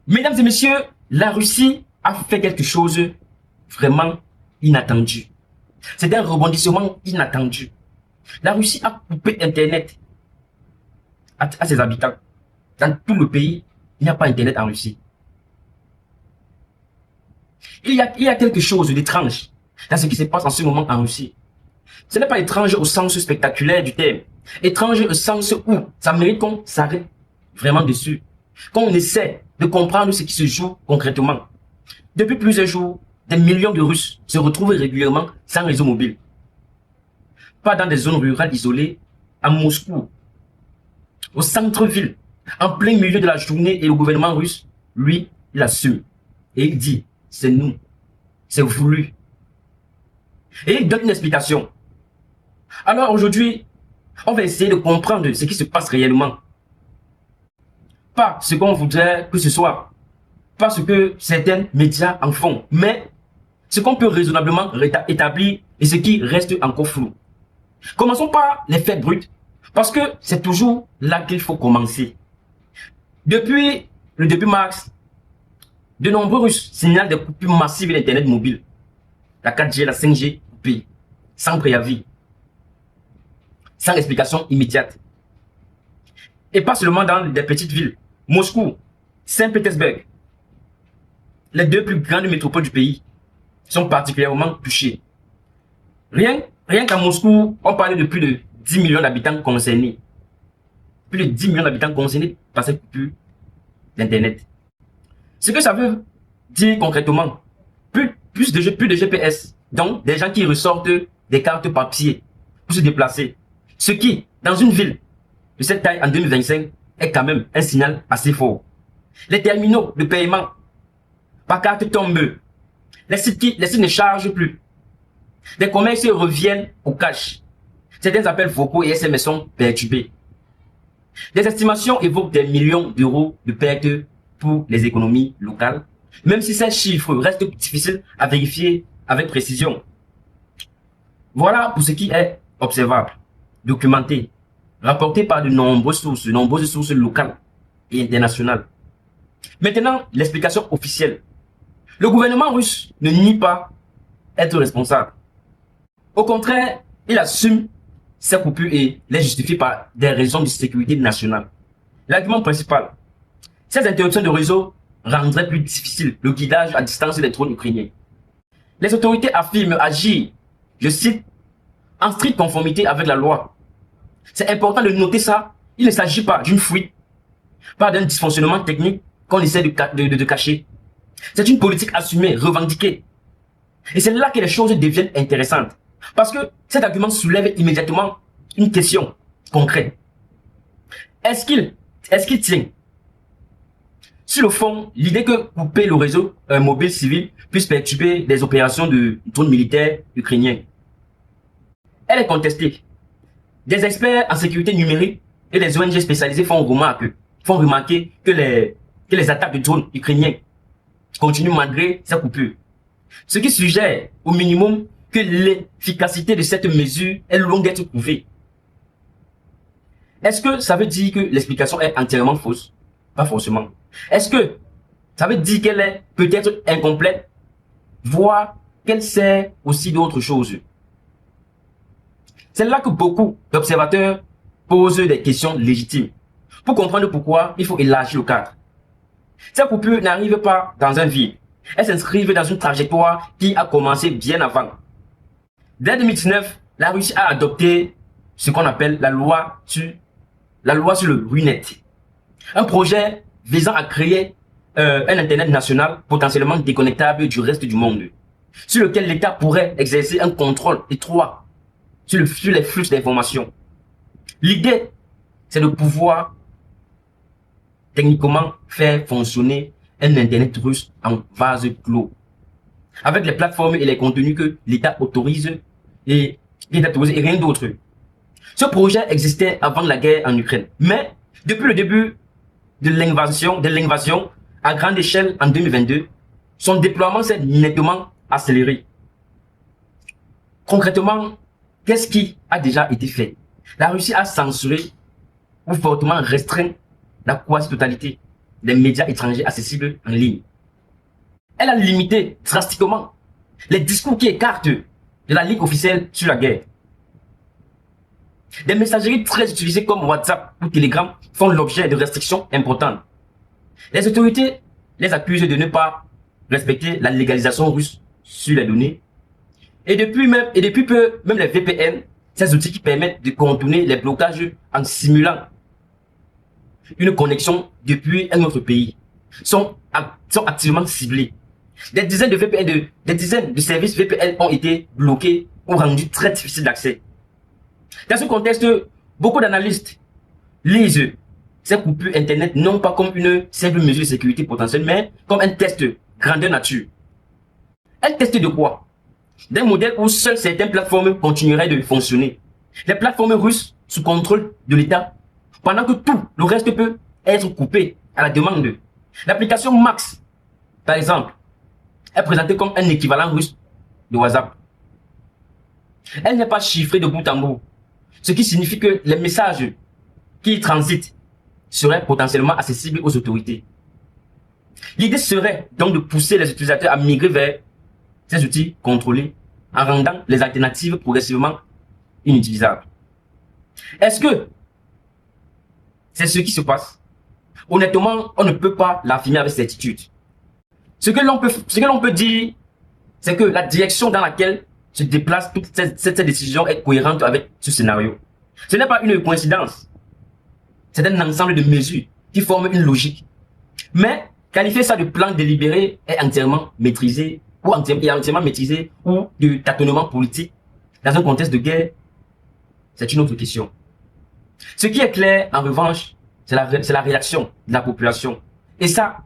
Mesdames et messieurs, la Russie a fait quelque chose vraiment inattendu. C'est un rebondissement inattendu. La Russie a coupé Internet à ses habitants. Dans tout le pays, il n'y a pas Internet en Russie. Il y a quelque chose d'étrange dans ce qui se passe en ce moment en Russie. Ce n'est pas étrange au sens spectaculaire du terme. Étrange au sens où ça mérite qu'on s'arrête vraiment dessus. Qu'on essaie de comprendre ce qui se joue concrètement. Depuis plusieurs jours, des millions de Russes se retrouvent régulièrement sans réseau mobile. Pas dans des zones rurales isolées, à Moscou, au centre-ville, en plein milieu de la journée, et le gouvernement russe, lui, il assume. Et il dit, c'est nous, c'est voulu. Et il donne une explication. Alors aujourd'hui, on va essayer de comprendre ce qui se passe réellement. Pas ce qu'on voudrait que ce soit, pas ce que certains médias en font, mais ce qu'on peut raisonnablement établir et ce qui reste encore flou. Commençons par les faits bruts, parce que c'est toujours là qu'il faut commencer. Depuis le début mars, de nombreux Russes signalent des coupures massives d'Internet mobile. La 4G, la 5G coupée, sans préavis, sans explication immédiate. Et pas seulement dans des petites villes. Moscou, Saint-Pétersbourg, les deux plus grandes métropoles du pays, sont particulièrement touchées. Rien qu'à Moscou, on parle de plus de 10 millions d'habitants concernés. Plus de 10 millions d'habitants concernés par cette coupure d'Internet. Ce que ça veut dire concrètement, plus de GPS, donc des gens qui ressortent des cartes papier pour se déplacer. Ce qui, dans une ville de cette taille en 2025, est quand même un signal assez fort. Les terminaux de paiement par carte tombent. Les sites ne chargent plus. Les commerces reviennent au cash. Certains appels vocaux et SMS sont perturbés. Des estimations évoquent des millions d'euros de pertes pour les économies locales, même si ces chiffres restent difficiles à vérifier avec précision. Voilà pour ce qui est observable, documenté, rapporté par de nombreuses sources locales et internationales. Maintenant, l'explication officielle. Le gouvernement russe ne nie pas être responsable. Au contraire, il assume ces coupures et les justifie par des raisons de sécurité nationale. L'argument principal, ces interruptions de réseau rendraient plus difficile le guidage à distance des drones ukrainiens. Les autorités affirment agir, je cite, en stricte conformité avec la loi. C'est important de noter ça, il ne s'agit pas d'une fuite, pas d'un dysfonctionnement technique qu'on essaie de cacher. C'est une politique assumée, revendiquée. Et c'est là que les choses deviennent intéressantes. Parce que cet argument soulève immédiatement une question concrète. Est-ce qu'il tient? Sur le fond, l'idée que couper le réseau mobile civil puisse perturber des opérations de drones militaires ukrainiens, elle est contestée. Des experts en sécurité numérique et des ONG spécialisés font remarquer que les attaques de drones ukrainiens continuent malgré ces coupures. Ce qui suggère au minimum que l'efficacité de cette mesure est loin d'être prouvée. Est-ce que ça veut dire que l'explication est entièrement fausse? Pas forcément. Est-ce que ça veut dire qu'elle est peut-être incomplète, voire qu'elle sert aussi d'autres choses? C'est là que beaucoup d'observateurs posent des questions légitimes. Pour comprendre pourquoi, il faut élargir le cadre. Ces coupures n'arrivent pas dans un vide. Elles s'inscrivent dans une trajectoire qui a commencé bien avant. Dès 2019, la Russie a adopté ce qu'on appelle la loi sur le Runet. Un projet visant à créer un Internet national potentiellement déconnectable du reste du monde, sur lequel l'État pourrait exercer un contrôle étroit sur les flux d'informations. L'idée, c'est de pouvoir techniquement faire fonctionner un Internet russe en vase clos, avec les plateformes et les contenus que l'État autorise et rien d'autre. Ce projet existait avant la guerre en Ukraine, mais depuis le début de l'invasion à grande échelle en 2022, son déploiement s'est nettement accéléré. Concrètement, qu'est-ce qui a déjà été fait? La Russie a censuré ou fortement restreint la quasi-totalité des médias étrangers accessibles en ligne. Elle a limité drastiquement les discours qui écartent de la ligne officielle sur la guerre. Des messageries très utilisées comme WhatsApp ou Telegram font l'objet de restrictions importantes. Les autorités les accusent de ne pas respecter la légalisation russe sur les données. Et depuis peu, même les VPN, ces outils qui permettent de contourner les blocages en simulant une connexion depuis un autre pays, sont activement ciblés. Des dizaines de services VPN ont été bloqués ou rendus très difficiles d'accès. Dans ce contexte, beaucoup d'analystes lisent ces coupures Internet non pas comme une simple mesure de sécurité potentielle, mais comme un test grandeur nature. Un test de quoi? D'un modèle où seules certaines plateformes continueraient de fonctionner. Les plateformes russes sous contrôle de l'État, pendant que tout le reste peut être coupé à la demande. L'application Max, par exemple, est présentée comme un équivalent russe de WhatsApp. Elle n'est pas chiffrée de bout en bout, ce qui signifie que les messages qui y transitent seraient potentiellement accessibles aux autorités. L'idée serait donc de pousser les utilisateurs à migrer vers ces outils contrôlés en rendant les alternatives progressivement inutilisables. Est-ce que c'est ce qui se passe? Honnêtement, on ne peut pas l'affirmer avec certitude. Ce que l'on peut dire, c'est que la direction dans laquelle se déplace toute cette décision est cohérente avec ce scénario. Ce n'est pas une coïncidence. C'est un ensemble de mesures qui forment une logique. Mais qualifier ça de plan délibéré est entièrement maîtrisé ou de tâtonnement politique dans un contexte de guerre, c'est une autre question. Ce qui est clair, en revanche, c'est la réaction de la population. Et ça,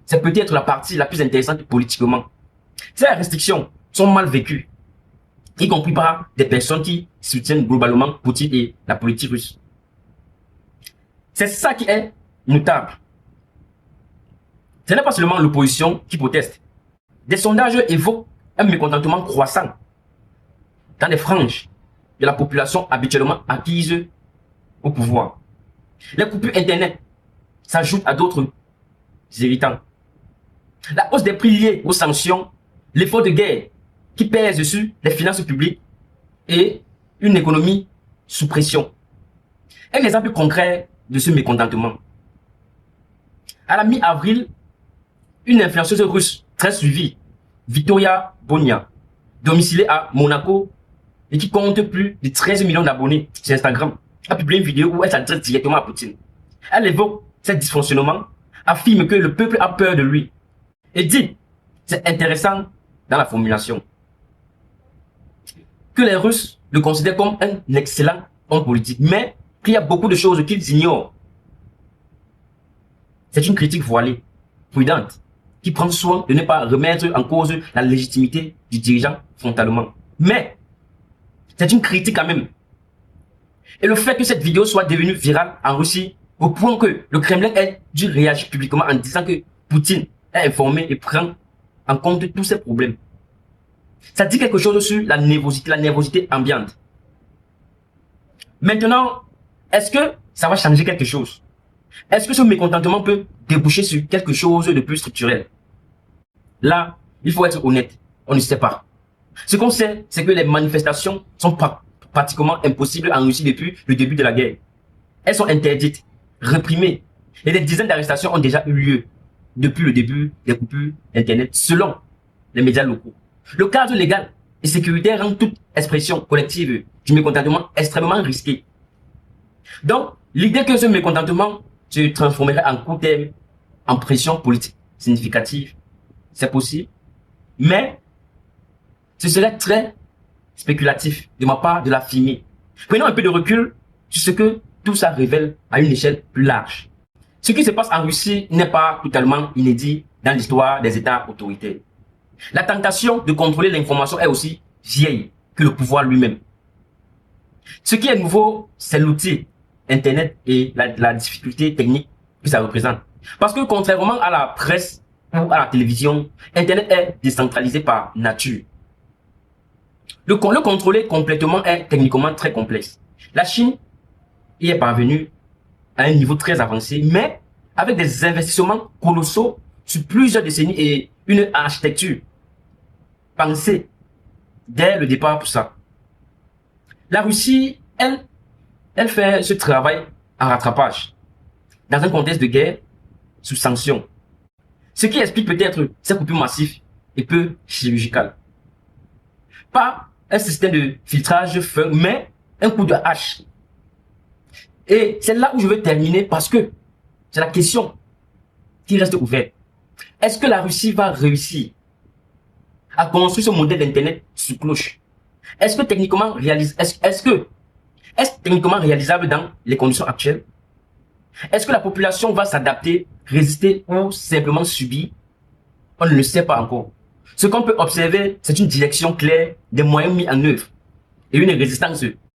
c'est peut-être la partie la plus intéressante politiquement. Ces restrictions sont mal vécues, y compris par des personnes qui soutiennent globalement Poutine et la politique russe. C'est ça qui est notable. Ce n'est pas seulement l'opposition qui proteste. Des sondages évoquent un mécontentement croissant dans les franges de la population habituellement acquise au pouvoir. Les coupures Internet s'ajoutent à d'autres irritants. La hausse des prix liés aux sanctions, l'effort de guerre qui pèse sur les finances publiques et une économie sous pression. Un exemple concret de ce mécontentement. À la mi-avril, une influenceuse russe très suivie, Victoria Bonia, domiciliée à Monaco et qui compte plus de 13 millions d'abonnés sur Instagram, a publié une vidéo où elle s'adresse directement à Poutine. Elle évoque ces dysfonctionnements, affirme que le peuple a peur de lui et dit, c'est intéressant dans la formulation, que les Russes le considèrent comme un excellent homme politique, mais qu'il y a beaucoup de choses qu'ils ignorent. C'est une critique voilée, prudente, qui prend soin de ne pas remettre en cause la légitimité du dirigeant frontalement. Mais, c'est une critique quand même. Et le fait que cette vidéo soit devenue virale en Russie, au point que le Kremlin ait dû réagir publiquement en disant que Poutine est informé et prend en compte tous ces problèmes. Ça dit quelque chose sur la nervosité ambiante. Maintenant, est-ce que ça va changer quelque chose? Est-ce que ce mécontentement peut déboucher sur quelque chose de plus structurel? Là, il faut être honnête, on ne sait pas. Ce qu'on sait, c'est que les manifestations sont pratiquement impossibles en Russie depuis le début de la guerre. Elles sont interdites, réprimées, et des dizaines d'arrestations ont déjà eu lieu depuis le début des coupures Internet, selon les médias locaux. Le cadre légal et sécuritaire rend toute expression collective du mécontentement extrêmement risquée. Donc, l'idée que ce mécontentement se transformerait en court terme en pression politique significative, c'est possible, mais ce serait très spéculatif de ma part de l'affirmer. Prenons un peu de recul sur ce que tout ça révèle à une échelle plus large. Ce qui se passe en Russie n'est pas totalement inédit dans l'histoire des États autoritaires. La tentation de contrôler l'information est aussi vieille que le pouvoir lui-même. Ce qui est nouveau, c'est l'outil Internet et la difficulté technique que ça représente. Parce que contrairement à la presse ou à la télévision, Internet est décentralisé par nature. Le contrôler complètement est techniquement très complexe. La Chine y est parvenue à un niveau très avancé, mais avec des investissements colossaux sur plusieurs décennies et une architecture pensée dès le départ pour ça. La Russie, elle fait ce travail en rattrapage, dans un contexte de guerre sous sanctions. Ce qui explique peut-être ces coupures massives et peu chirurgicales. Pas un système de filtrage fin, mais un coup de hache. Et c'est là où je veux terminer parce que c'est la question qui reste ouverte. Est-ce que la Russie va réussir à construire ce modèle d'Internet sous cloche? Est-ce techniquement réalisable dans les conditions actuelles? Est-ce que la population va s'adapter, résister ou simplement subir? On ne le sait pas encore. Ce qu'on peut observer, c'est une direction claire, des moyens mis en œuvre et une résistance